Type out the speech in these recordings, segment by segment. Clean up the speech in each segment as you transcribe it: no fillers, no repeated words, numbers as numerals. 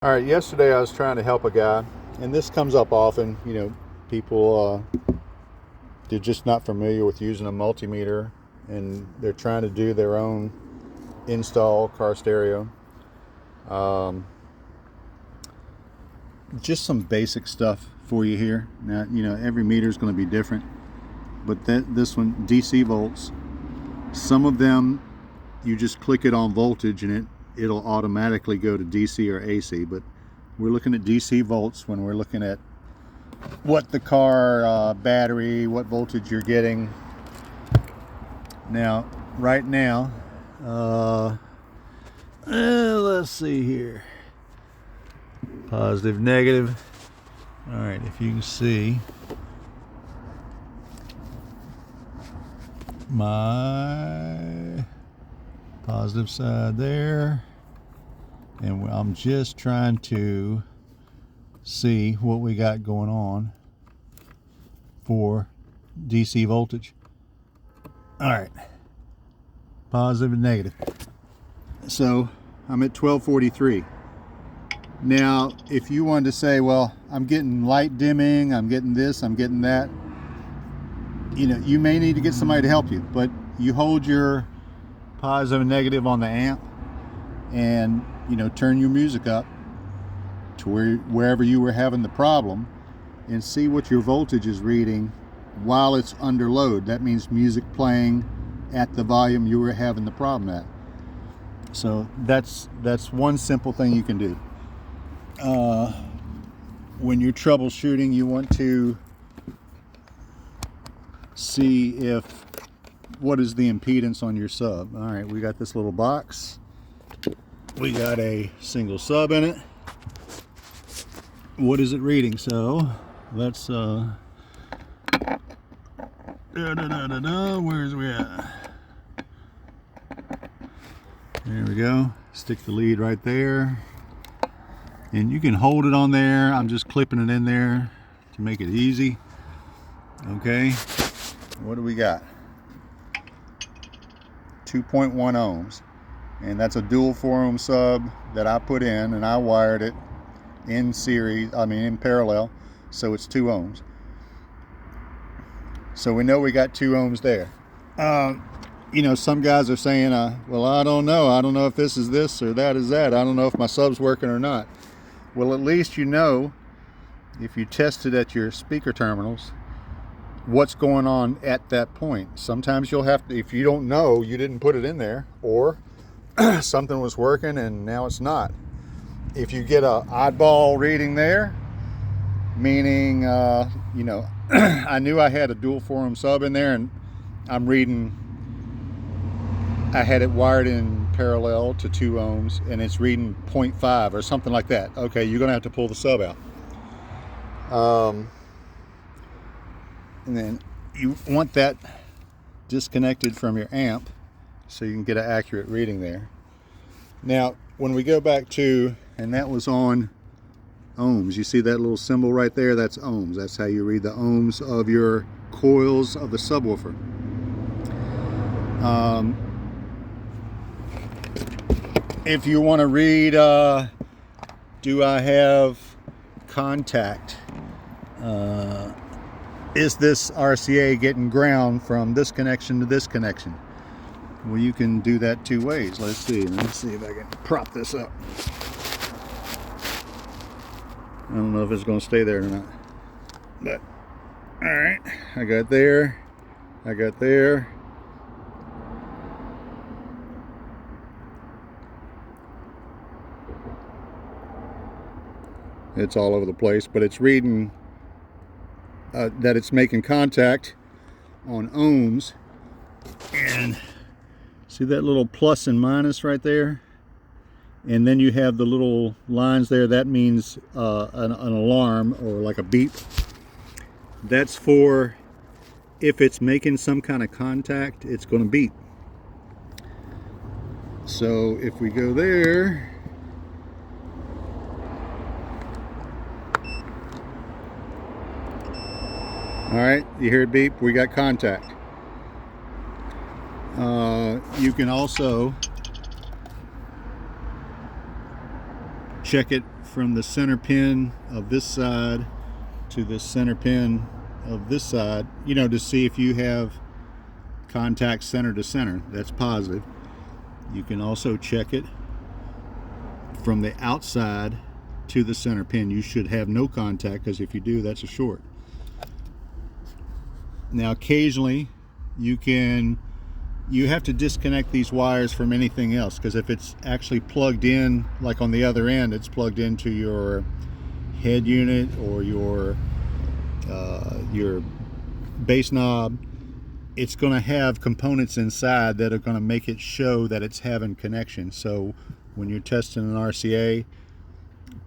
All right, yesterday I was trying to help a guy, and this comes up often. People, they're just not familiar with using a multimeter, and they're trying to do their own install car stereo. Um, just some basic stuff for you here. Now, every meter is going to be different, but this one, DC volts, some of them you just click it on voltage and it'll automatically go to DC or AC, but we're looking at DC volts when we're looking at what the car battery, what voltage you're getting. Now, right now, let's see here, positive, negative. All right, if you can see my positive side there, and I'm just trying to see what we got going on for DC voltage. All right, positive and negative. So I'm at 1243. Now, if you wanted to say, well, I'm getting light dimming, I'm getting this, I'm getting that, you may need to get somebody to help you, but you hold your positive and negative on the amp and turn your music up to wherever you were having the problem, and see what your voltage is reading while it's under load. That means music playing at the volume you were having the problem at. So that's one simple thing you can do. When you're troubleshooting, you want to see what is the impedance on your sub. All right, we got this little box. We got a single sub in it. What is it reading? So let's where's we at? There we go. Stick the lead right there, and you can hold it on there. I'm just clipping it in there to make it easy. Okay, what do we got? 2.1 ohms, and that's a dual 4 ohm sub that I put in, and I wired it in parallel, so it's 2 ohms. So we know we got 2 ohms there. Some guys are saying, well, I don't know if this is this or that is that, I don't know if my sub's working or not. Well, at least if you tested at your speaker terminals, what's going on at that point. Sometimes you'll have to, if you don't know, you didn't put it in there, or something was working and now it's not. If you get a oddball reading there, meaning I knew I had a dual 4 ohm sub in there, and I had it wired in parallel to 2 ohms, and it's reading 0.5 or something like that. Okay, you're gonna have to pull the sub out. And then you want that disconnected from your amp so you can get an accurate reading there. Now, when we go back to, and that was on ohms, you see that little symbol right there? That's ohms. That's how you read the ohms of your coils of the subwoofer. If you want to read, do I have contact? Is this RCA getting ground from this connection to this connection? Well, you can do that two ways. Let's see if I can prop this up. I don't know if it's going to stay there or not, but all right, I got there, it's all over the place, but it's reading that it's making contact on ohms. And see that little plus and minus right there? And then you have the little lines there. That means an alarm, or like a beep. That's for if it's making some kind of contact, it's going to beep. So if we go there, all right, you hear it beep, we got contact. You can also check it from the center pin of this side to the center pin of this side, you know, to see if you have contact center to center. That's positive. You can also check it from the outside to the center pin. You should have no contact, because if you do, that's a short. Now occasionally you have to disconnect these wires from anything else, because if it's actually plugged in, like on the other end, it's plugged into your head unit or your bass knob, it's going to have components inside that are going to make it show that it's having connection. So when you're testing an RCA,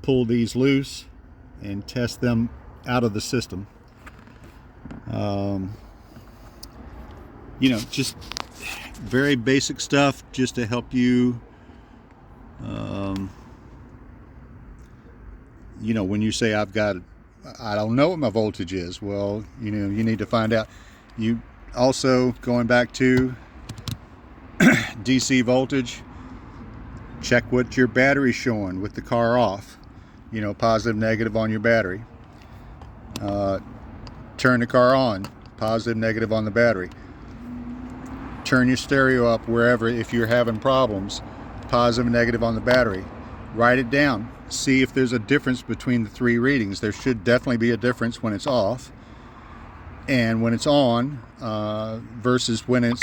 pull these loose and test them out of the system. You know, just very basic stuff just to help you, you know, when you say I don't know what my voltage is, well, you know, you need to find out. You also, going back to DC voltage, check what your battery's showing with the car off, you know, positive, negative on your battery. Turn the car on, positive, negative on the battery. Turn your stereo up wherever, if you're having problems, positive, negative on the battery. Write it down. See if there's a difference between the three readings. There should definitely be a difference when it's off and when it's on, versus when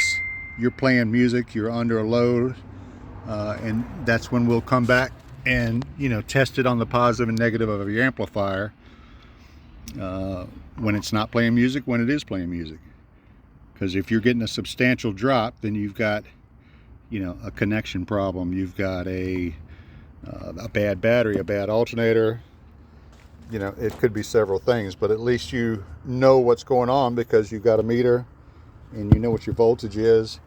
you're playing music, you're under a load, and that's when we'll come back and, you know, test it on the positive and negative of your amplifier, when it's not playing music, when it is playing music. Because if you're getting a substantial drop, then you've got, you know, a connection problem. You've got a bad battery, a bad alternator. You know, it could be several things, but at least you know what's going on, because you've got a meter and you know what your voltage is,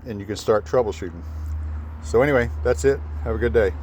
and you can start troubleshooting. So anyway, that's it. Have a good day.